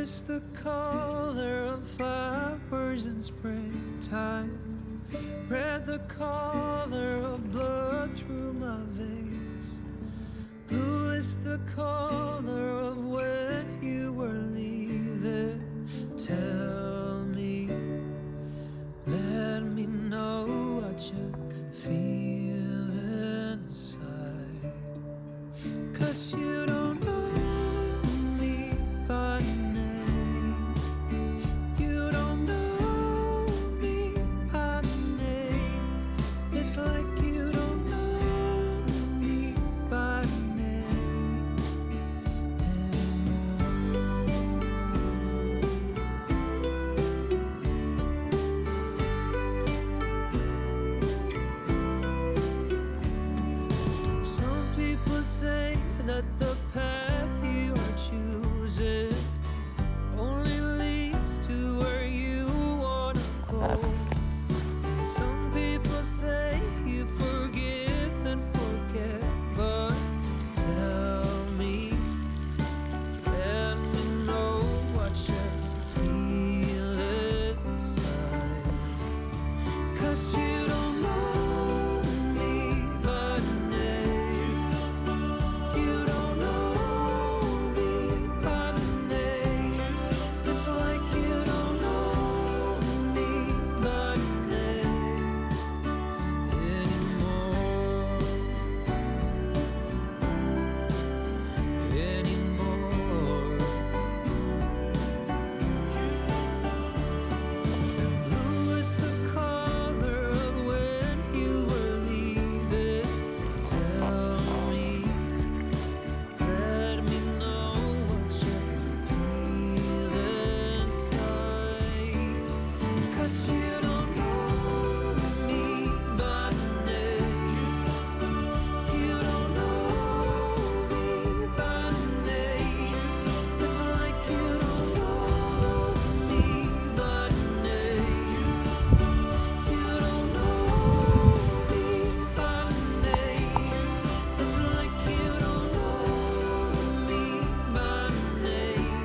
is the color of flowers in springtime. Red, the color of blood through my veins. Blue is the color of when you were leaving. Tell me, let me know what you feel inside. 'Cause you don't know me by name. You don't know me by name. It's like you don't know me by name anymore. Some people say that the path you are choosing only leads to where you wanna go. Some people say you forgive and forget, but tell me, let me know what you feel inside. 'Cause you don't know me by name. You don't know me by name. It's like you don't know me by name anymore. Blue is the color of when you were leaving. Tell me, let me know what you feel inside. 'Cause you don't know me by name. You don't know me by name. It's like you don't know me by name. You don't know me by name. It's like you don't know me by name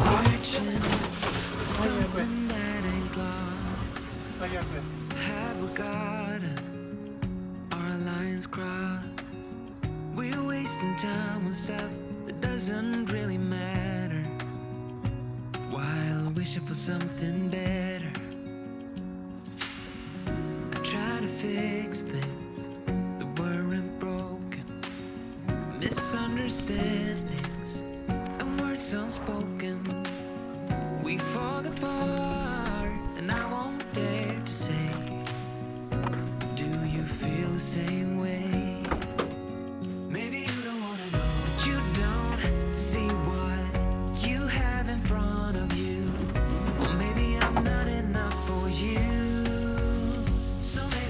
searching for something that ain't lost. Have we got our lines crossed? We're wasting time on stuff that doesn't really matter, while wishing for something better. I try to fix things that weren't broken, misunderstandings and words unspoken. We fall apart, and I won't dare to say, do you feel the same way? Maybe you don't wanna know, but you don't see what you have in front of you. Or maybe I'm not enough for you. So maybe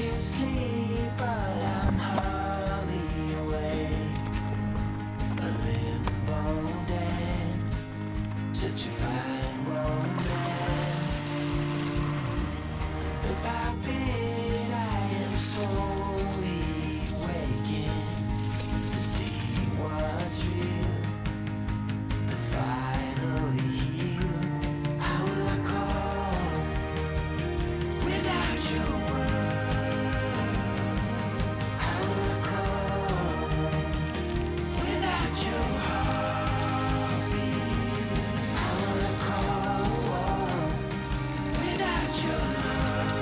can't sleep, but I'm hardly awake. A limbo dance, such a fine romance. Bit by bit, I am slowly waking to see what's real, to finally heal. How will I cope without your word? How will I cope without your heartbeat? How will I cope without your love?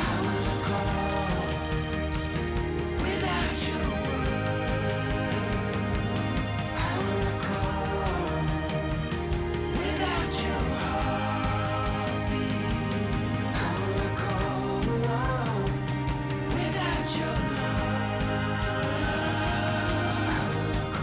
How will I cope without your word? How will I cope without your heartbeat? How will I cope without your love? How will I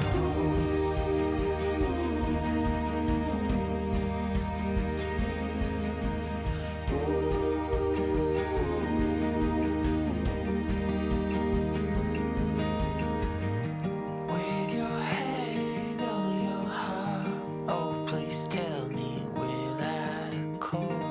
with your hand on your heart? Oh, please tell me, will I cope?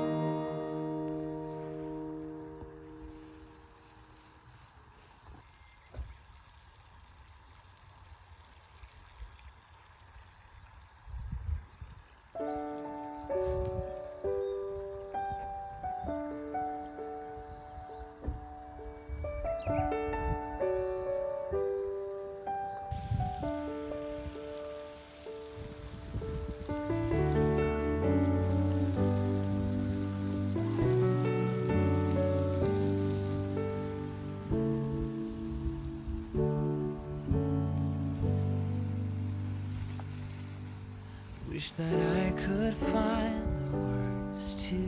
Wish that I could find the words to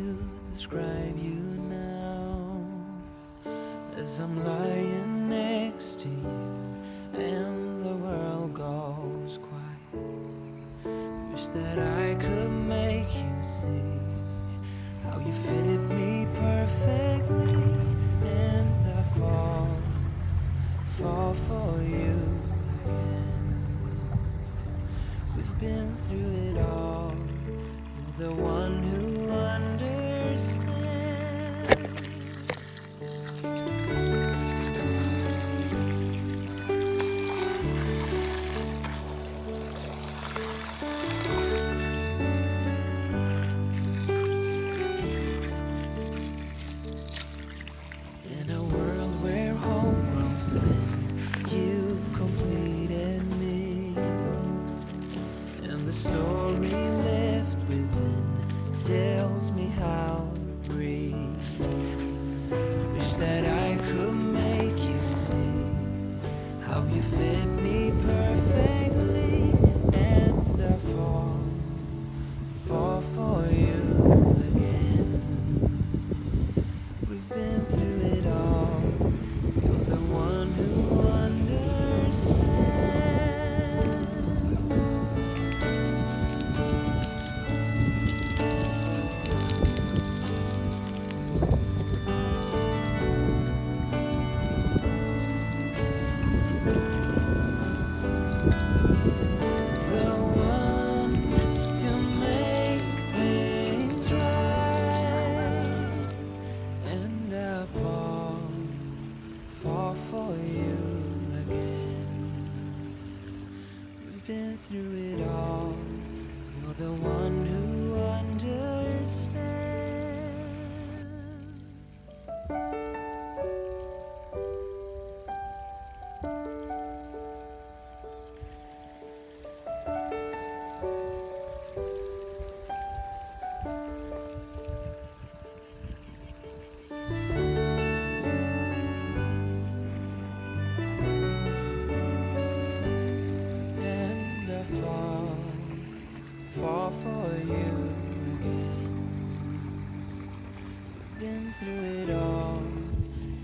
describe you now, as I'm lying next to you and the world goes quiet. Wish that I could make you see how you fit me perfectly, and I fall for you again. We've been through it all. You're the one who understands. In a world where hope grows thin, you've completed me. And the story left within tells me how to breathe. Wish that I could make you see how you fit me perfectly, and I fall for you again. We've been through it all. You're the one who understands. The one to make things right, and I fall for you again. We've been through it all. You're the one who understands. And I fall for you again. We've been through it all.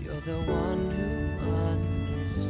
You're the one who understands.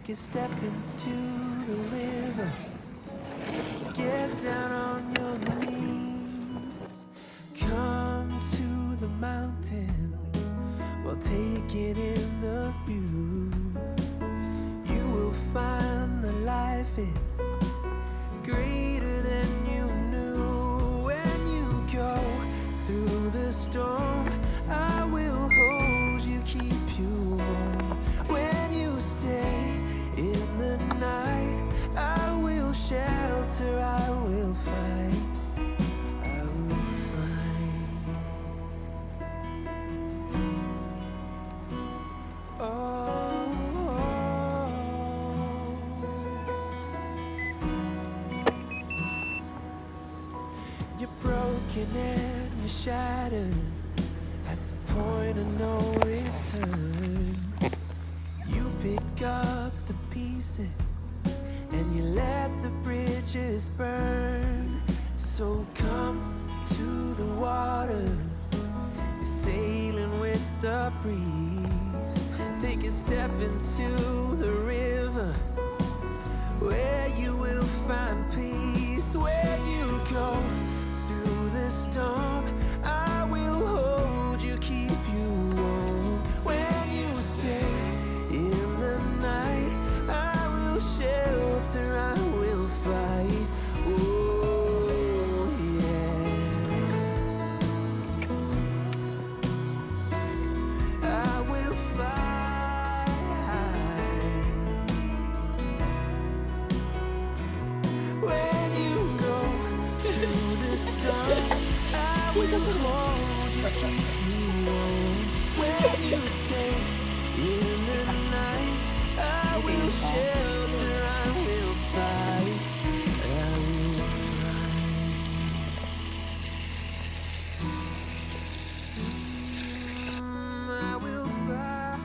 take a step into the river. Get down on your knees. Come to the mountain while taking in the view. You will find that life is greater than you knew. When you go through the storm, I will hold you, keep you warm. When you stay in the night, I will shelter, I will fight, I will fight. Oh, you're broken and you're shattered at the point of no return. You pick up the pieces and you let the bridges burn. So come to the water, you're sailing with the breeze. Take a step into the river where you will find peace. When you go through the storm, I will hold you, keep you warm. When you stay in the night, I will shelter, I will fight. Oh, yeah. I will fight. When you go through the storm, I will hold you, keep you warm. When you stay in the night, I will shelter, I will fight, I will fight. I will fight.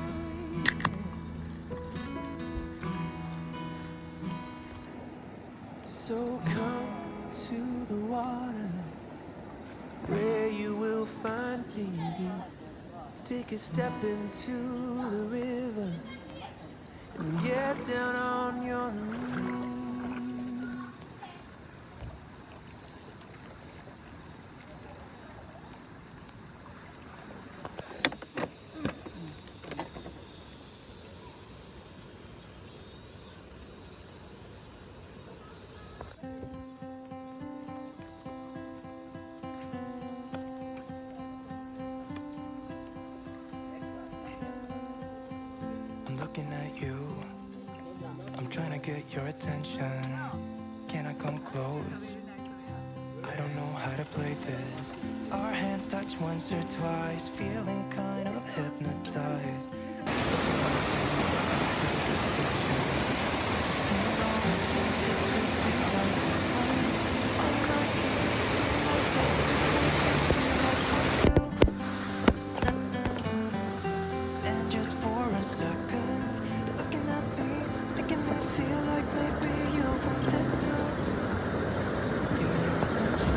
So come to the water where you will find peace. Take a step into the river and get down on your knees. I'm looking at you, I'm trying to get your attention. Can I come close? I don't know how to play this. Our hands touch once or twice, feeling kind of hypnotized. And just for a second, you're looking at me, making me feel like maybe you want this too. Give me your attention.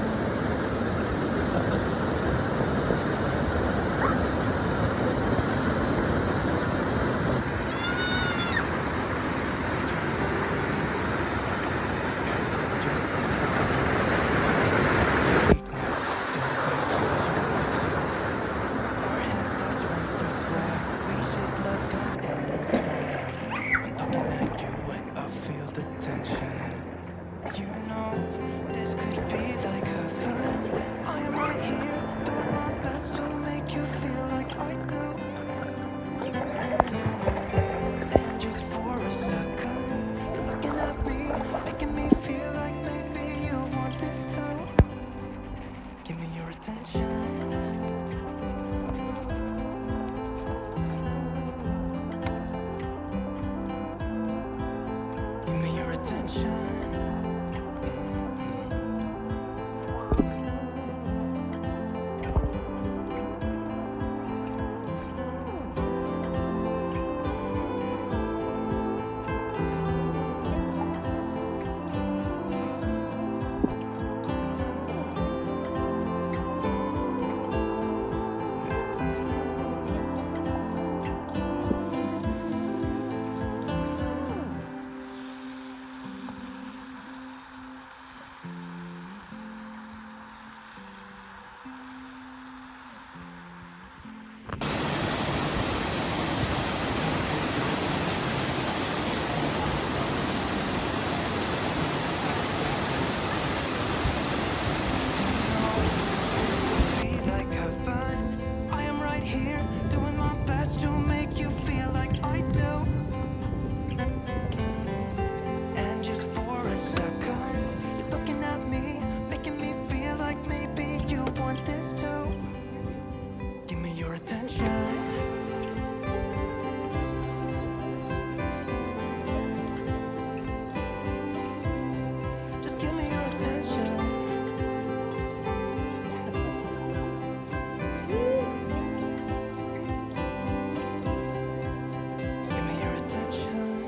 like maybe you want this too. Give me your attention. Just give me your attention. Give me your attention.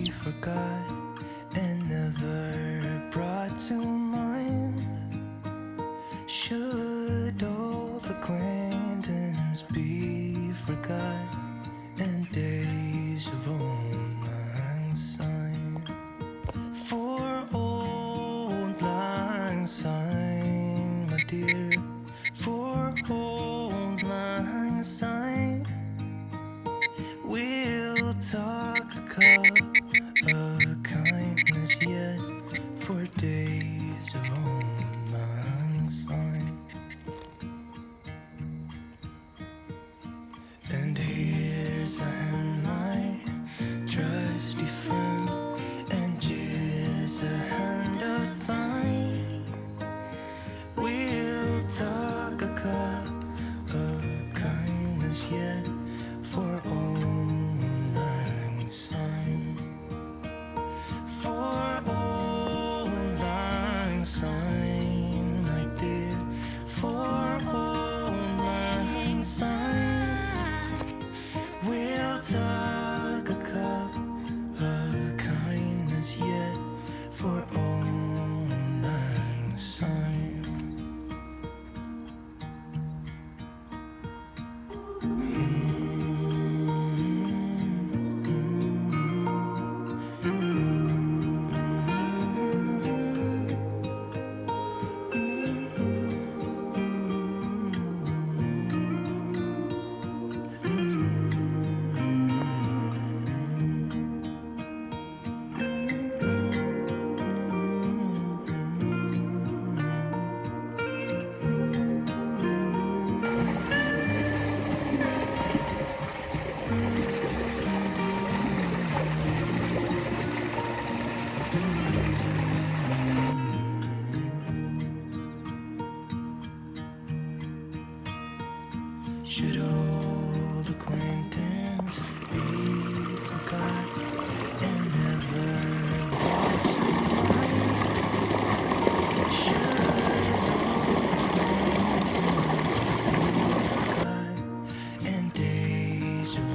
forgot and never brought to mind? Should old acquaintance be forgot and days of old lang syne? For old lang syne, my dear, for old lang syne, we'll talk a cup of kindness yet for days of old lang syne. And here's a hand, my trusty friend, and here's a hand of thine. We'll talk a cup of kindness yet for old lang syne. For old lang syne, my dear, for old lang syne. We'll talk a cup of kindness yet for old lang syne. Should old acquaintance be forgot and never brought to mind? Should old acquaintance be forgot and days of